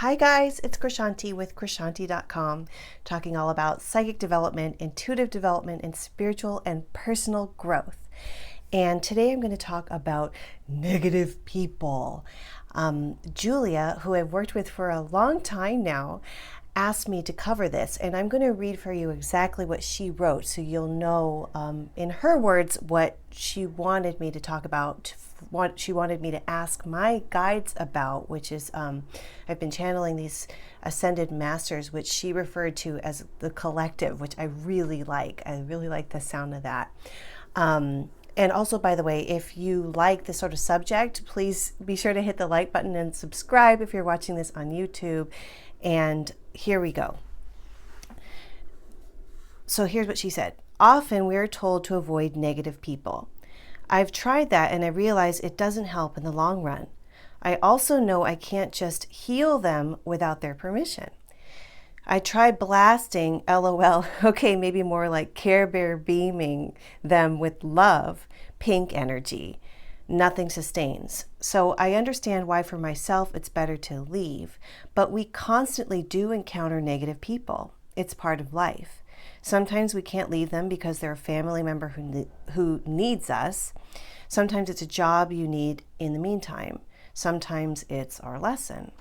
Hi guys, it's Krishanti with Krishanti.com, talking all about psychic development, intuitive development, and spiritual and personal growth. And today I'm going to talk about negative people. Julia, who I've worked with for a long time now, asked me to cover this, and I'm going to read for you exactly what she wrote so you'll know, in her words, what she wanted me to talk about, what she wanted me to ask my guides about, which is I've been channeling these ascended masters, which she referred to as the collective, which I really like. I really like the sound of that. And also, by the way, if you like this sort of subject, please be sure to hit the like button and subscribe if you're watching this on YouTube. And here we go. So here's what she said. Often we are told to avoid negative people. I've tried that and I realize it doesn't help in the long run. I also know I can't just heal them without their permission. I tried blasting, LOL, okay, maybe more like Care Bear beaming them with love, pink energy. Nothing sustains. So I understand why for myself it's better to leave, but we constantly do encounter negative people. It's part of life. Sometimes we can't leave them because they're a family member who needs us. Sometimes it's a job you need in the meantime. Sometimes it's our lesson.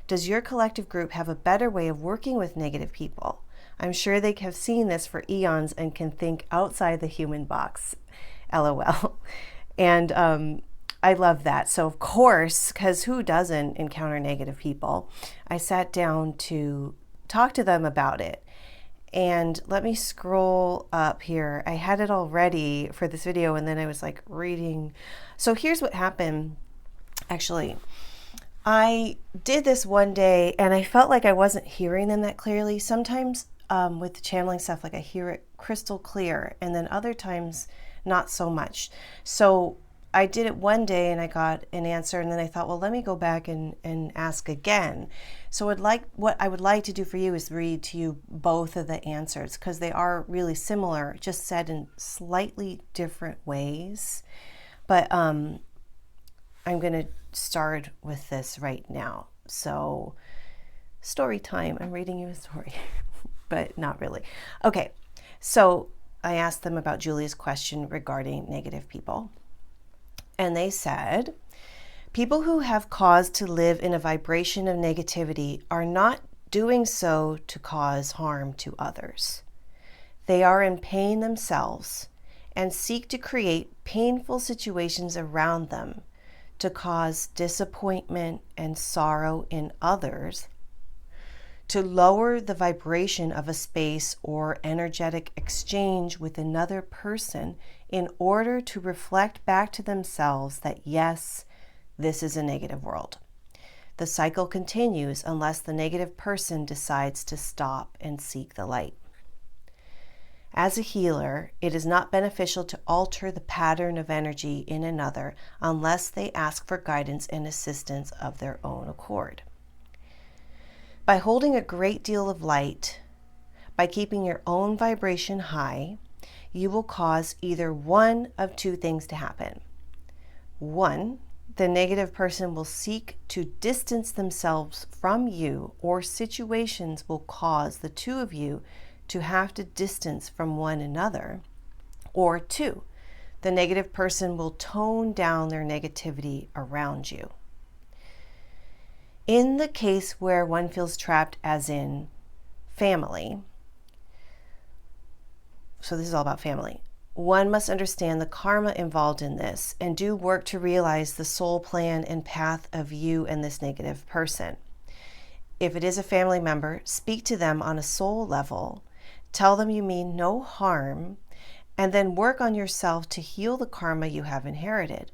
Does your collective group have a better way of working with negative people? I'm sure they have seen this for eons and can think outside the human box. LOL. And I love that. So of course, because who doesn't encounter negative people, I sat down to talk to them about it. And let me scroll up here. I had it all ready for this video and then I was like reading. So here's what happened. Actually, I did this one day and I felt like I wasn't hearing them that clearly. Sometimes with the channeling stuff, like I hear it crystal clear, and then other times not so much. So I did it one day and I got an answer, and then I thought, well, let me go back and ask again. So what I would like to do for you is read to you both of the answers, because they are really similar, just said in slightly different ways. But I'm going to start with this right now. So story time. I'm reading you a story, but not really. Okay, so I asked them about Julia's question regarding negative people. And they said, people who have cause to live in a vibration of negativity are not doing so to cause harm to others. They are in pain themselves and seek to create painful situations around them to cause disappointment and sorrow in others, to lower the vibration of a space or energetic exchange with another person in order to reflect back to themselves that, yes, this is a negative world. The cycle continues unless the negative person decides to stop and seek the light. As a healer, it is not beneficial to alter the pattern of energy in another unless they ask for guidance and assistance of their own accord. By holding a great deal of light, by keeping your own vibration high, you will cause either one of two things to happen. One, the negative person will seek to distance themselves from you, or situations will cause the two of you to have to distance from one another. Or two, the negative person will tone down their negativity around you. In the case where one feels trapped, as in family, so this is all about family, one must understand the karma involved in this and do work to realize the soul plan and path of you and this negative person. If it is a family member, speak to them on a soul level, tell them you mean no harm, and then work on yourself to heal the karma you have inherited.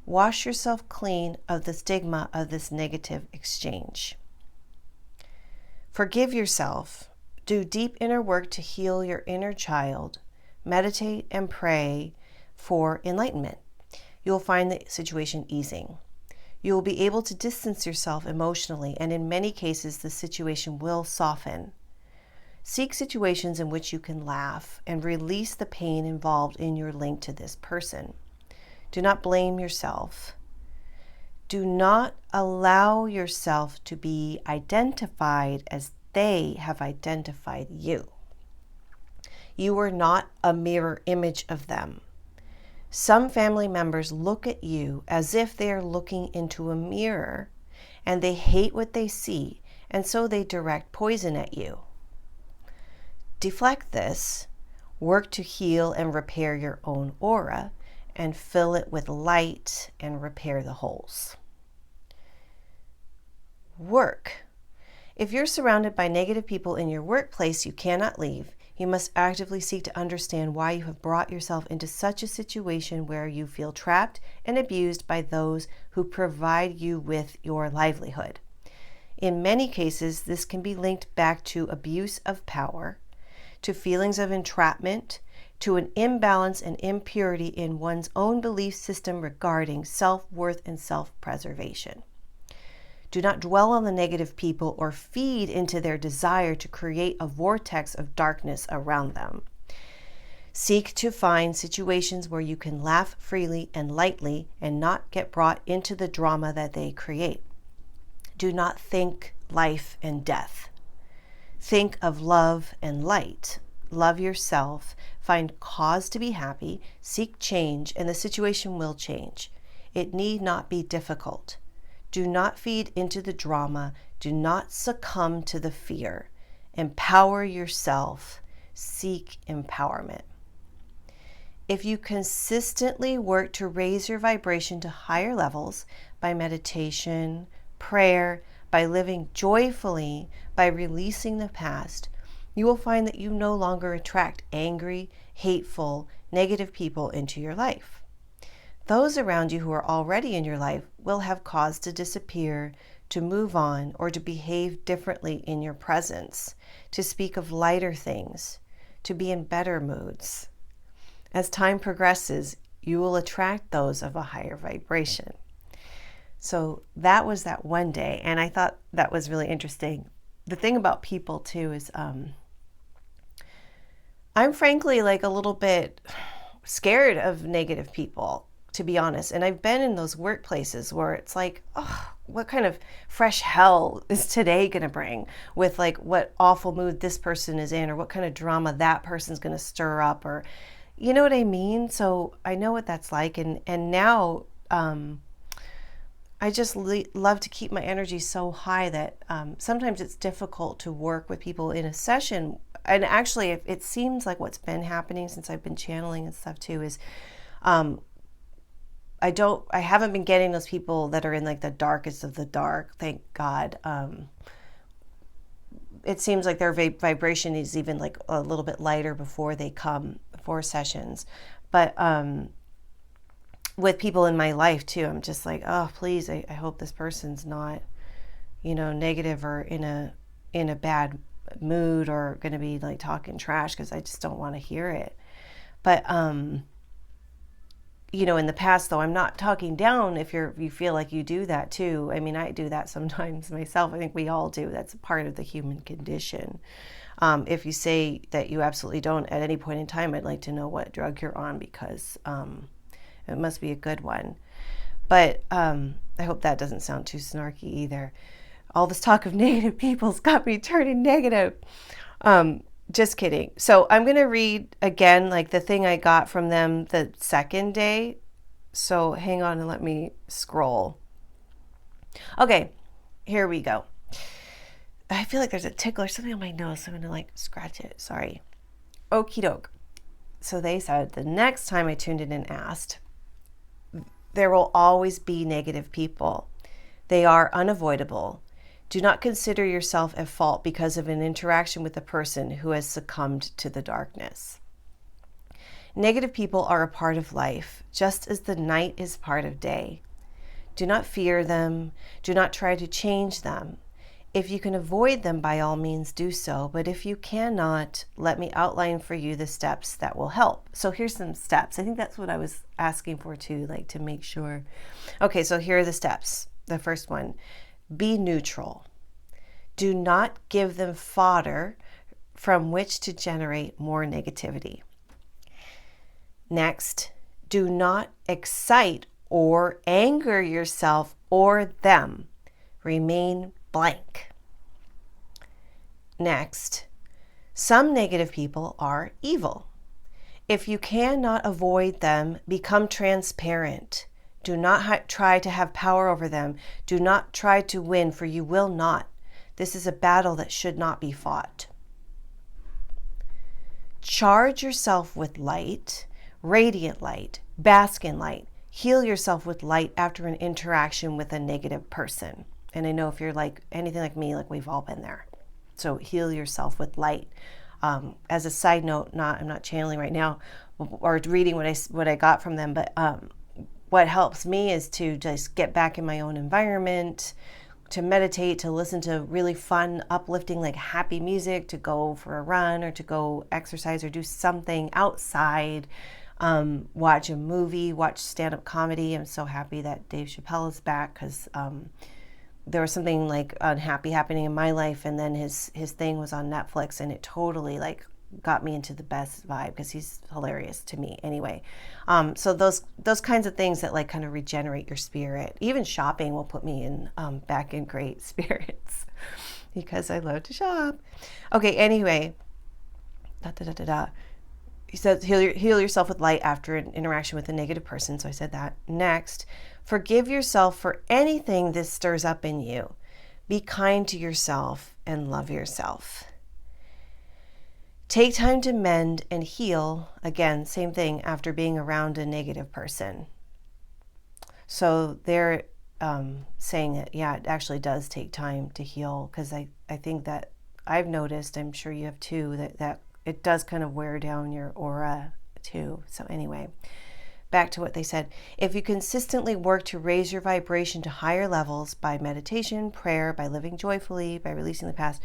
Wash yourself clean of the stigma of this negative exchange. Forgive yourself. Do deep inner work to heal your inner child. Meditate and pray for enlightenment. You will find the situation easing. You will be able to distance yourself emotionally, and in many cases, the situation will soften. Seek situations in which you can laugh and release the pain involved in your link to this person. Do not blame yourself. Do not allow yourself to be identified as they have identified you. You are not a mirror image of them. Some family members look at you as if they are looking into a mirror and they hate what they see, and so they direct poison at you. Deflect this, work to heal and repair your own aura, and fill it with light and repair the holes. Work. If you're surrounded by negative people in your workplace you cannot leave, you must actively seek to understand why you have brought yourself into such a situation where you feel trapped and abused by those who provide you with your livelihood. In many cases, this can be linked back to abuse of power, to feelings of entrapment, to an imbalance and impurity in one's own belief system regarding self-worth and self-preservation. Do not dwell on the negative people or feed into their desire to create a vortex of darkness around them. Seek to find situations where you can laugh freely and lightly and not get brought into the drama that they create. Do not think life and death. Think of love and light. Love yourself, find cause to be happy, seek change, and the situation will change. It need not be difficult. Do not feed into the drama. Do not succumb to the fear. Empower yourself. Seek empowerment. If you consistently work to raise your vibration to higher levels by meditation, prayer, by living joyfully, by releasing the past, you will find that you no longer attract angry, hateful, negative people into your life. Those around you who are already in your life will have cause to disappear, to move on, or to behave differently in your presence, to speak of lighter things, to be in better moods. As time progresses, you will attract those of a higher vibration. So that was that one day, and I thought that was really interesting. The thing about people too is I'm frankly like a little bit scared of negative people, to be honest. And I've been in those workplaces where it's like, oh, what kind of fresh hell is today going to bring with like what awful mood this person is in, or what kind of drama that person's going to stir up, or you know what I mean? So I know what that's like. And now I just love to keep my energy so high that sometimes it's difficult to work with people in a session. And actually, it seems like what's been happening since I've been channeling and stuff too is I haven't been getting those people that are in like the darkest of the dark, thank God. It seems like their vibration is even like a little bit lighter before they come for sessions. But with people in my life too, I'm just like, oh, please, I hope this person's not, negative or in a bad mood or going to be like talking trash, because I just don't want to hear it. But in the past though, I'm not talking down if you feel like you do that too. I mean, I do that sometimes myself. I think we all do. That's a part of the human condition. If you say that you absolutely don't at any point in time, I'd like to know what drug you're on, because it must be a good one. But I hope that doesn't sound too snarky either. All this talk of negative people's got me turning negative. Just kidding. So I'm going to read again, like the thing I got from them the second day. So hang on and let me scroll. Okay, here we go. I feel like there's a tickle or something on my nose, so I'm going to scratch it. Sorry. Okie doke. So they said, the next time I tuned in and asked, there will always be negative people. They are unavoidable. Do not consider yourself at fault because of an interaction with a person who has succumbed to the darkness. Negative people are a part of life, just as the night is part of day. Do not fear them. Do not try to change them. If you can avoid them, by all means do so. But if you cannot, let me outline for you the steps that will help. So here's some steps. I think that's what I was asking for too, to make sure. Okay, so here are the steps. The first one. Be neutral. Do not give them fodder from which to generate more negativity. Next, do not excite or anger yourself or them remain blank. Next, some negative people are evil. If you cannot avoid them, become transparent. Do not try to have power over them. Do not try to win, for you will not. This is a battle that should not be fought. Charge yourself with light, radiant light, bask in light. Heal yourself with light after an interaction with a negative person. And I know if you're like anything like me, like we've all been there. So heal yourself with light. As a side note, I'm not channeling right now or reading what I got from them, but what helps me is to just get back in my own environment, to meditate, to listen to really fun, uplifting, like happy music, to go for a run or to go exercise or do something outside, watch a movie, watch stand-up comedy. I'm so happy that Dave Chappelle is back because there was something like unhappy happening in my life, and then his thing was on Netflix, and it totally like got me into the best vibe because he's hilarious to me anyway. So those kinds of things that like kind of regenerate your spirit. Even shopping will put me in back in great spirits because I love to shop. Okay, anyway, He says heal yourself with light after an interaction with a negative person. So I said that. Next, forgive yourself for anything this stirs up in you. Be kind to yourself and love yourself. Take time to mend and heal. Again, same thing after being around a negative person. So they're saying that, yeah, it actually does take time to heal because I think that I've noticed, I'm sure you have too, that it does kind of wear down your aura too. So anyway, back to what they said. If you consistently work to raise your vibration to higher levels by meditation, prayer, by living joyfully, by releasing the past,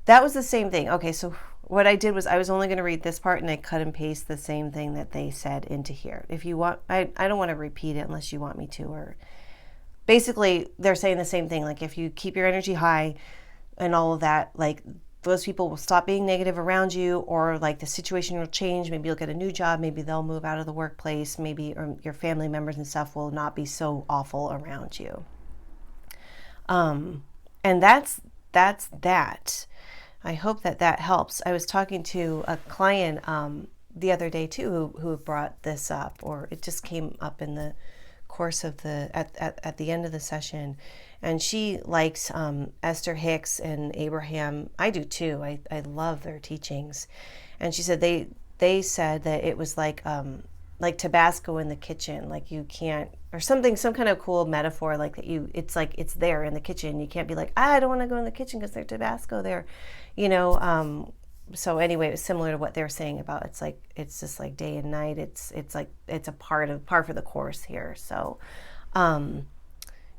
that was the same thing. Okay, so what I did was I was only going to read this part and I cut and paste the same thing that they said into here. If you want, I don't want to repeat it unless you want me to. Or basically, they're saying the same thing. Like if you keep your energy high and all of that, like those people will stop being negative around you, or like the situation will change. Maybe you'll get a new job. Maybe they'll move out of the workplace. Maybe or your family members and stuff will not be so awful around you. And that's that. I hope that helps. I was talking to a client the other day too who brought this up, or it just came up in the course of at the end of the session, and she likes Esther Hicks and Abraham. I do too. I love their teachings, and she said they said that it was like Tabasco in the kitchen, like you can't, or something, some kind of cool metaphor like that. It's like it's there in the kitchen. You can't be like, I don't want to go in the kitchen because there's Tabasco there, you know. So anyway, it was similar to what they were saying about it's just like day and night. It's like it's a par for the course here. So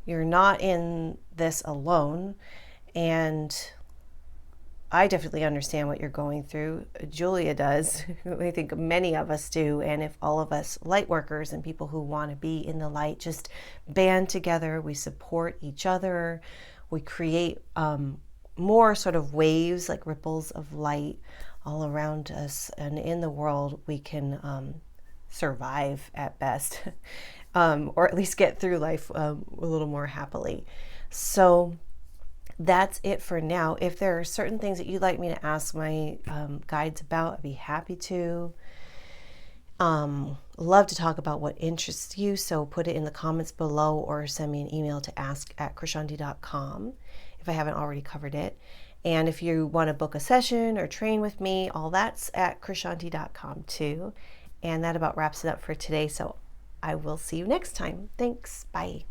you're not in this alone, and I definitely understand what you're going through. Julia does. I think many of us do. And if all of us light workers and people who want to be in the light just band together, we support each other, we create more sort of waves, like ripples of light all around us and in the world, we can survive at best, or at least get through life a little more happily. So that's it for now. If there are certain things that you'd like me to ask my guides about, I'd be happy to. Love to talk about what interests you, so put it in the comments below or send me an email to ask@krishanti.com if I haven't already covered it. And if you want to book a session or train with me, all that's at krishanti.com too. And that about wraps it up for today. So I will see you next time. Thanks. Bye.